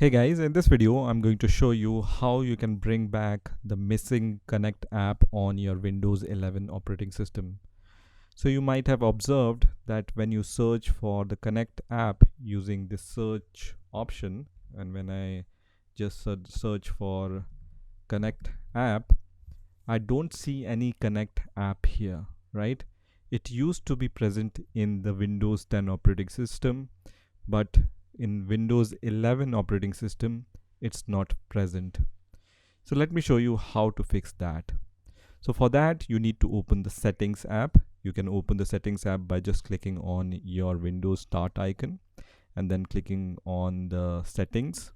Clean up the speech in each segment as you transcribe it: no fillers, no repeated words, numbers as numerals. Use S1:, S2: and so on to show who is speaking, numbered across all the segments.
S1: Hey guys, in this video I'm going to show you how you can bring back the missing Connect app on your Windows 11 operating system. So you might have observed that when you search for the Connect app using this search option, and when I just search for Connect app, I don't see any Connect app here, right? It used to be present in the Windows 10 operating system, but in Windows 11 operating system it's not present. So let me show you how to fix that. So for that you need to open the settings app. You can open the settings app by just clicking on your Windows start icon and then clicking on the settings,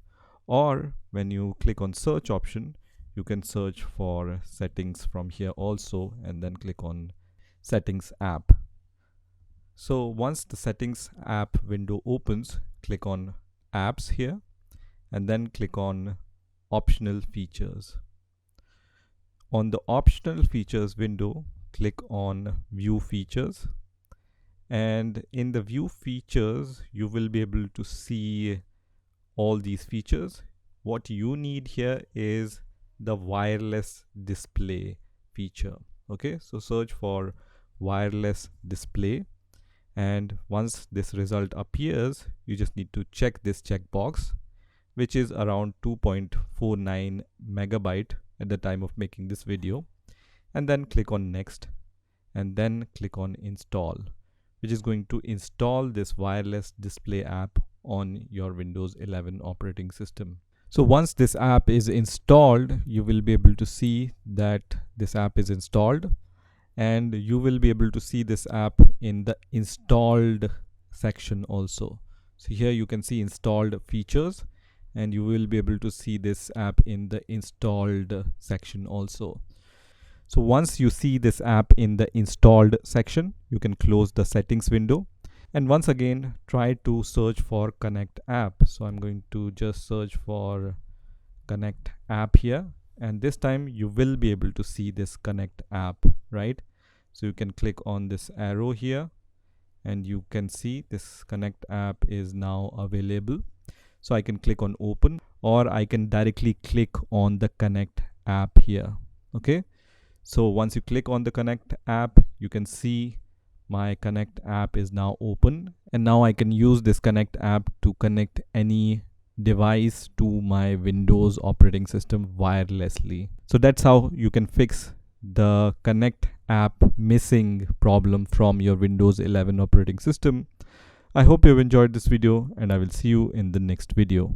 S1: or when you click on search option you can search for settings from here also and then click on settings app. So once the settings app window opens, click on apps here and then click on optional features. On the optional features window, click on view features, and in the view features you will be able to see all these features. What you need here is the wireless display feature. Okay, so search for wireless display, and once this result appears you just need to check this checkbox, which is around 2.49 megabyte at the time of making this video, and then click on next and then click on install, which is going to install this wireless display app on your Windows 11 operating system. So once this app is installed, you will be able to see that this app is installed, and you will be able to see this app in the installed section also. So here you can see installed features, and you will be able to see this app in the installed section also. So once you see this app in the installed section, you can close the settings window and once again try to search for Connect app. So I'm going to just search for Connect app here, and this time you will be able to see this Connect app, right? So you can click on this arrow here and you can see this Connect app is now available. So I can click on open, or I can directly click on the Connect app here. Okay, so once you click on the Connect app, you can see my Connect app is now open, and now I can use this Connect app to connect any device to my Windows operating system wirelessly. So that's how you can fix the Connect app missing problem from your Windows 11 operating system. I hope you've enjoyed this video, and I will see you in the next video.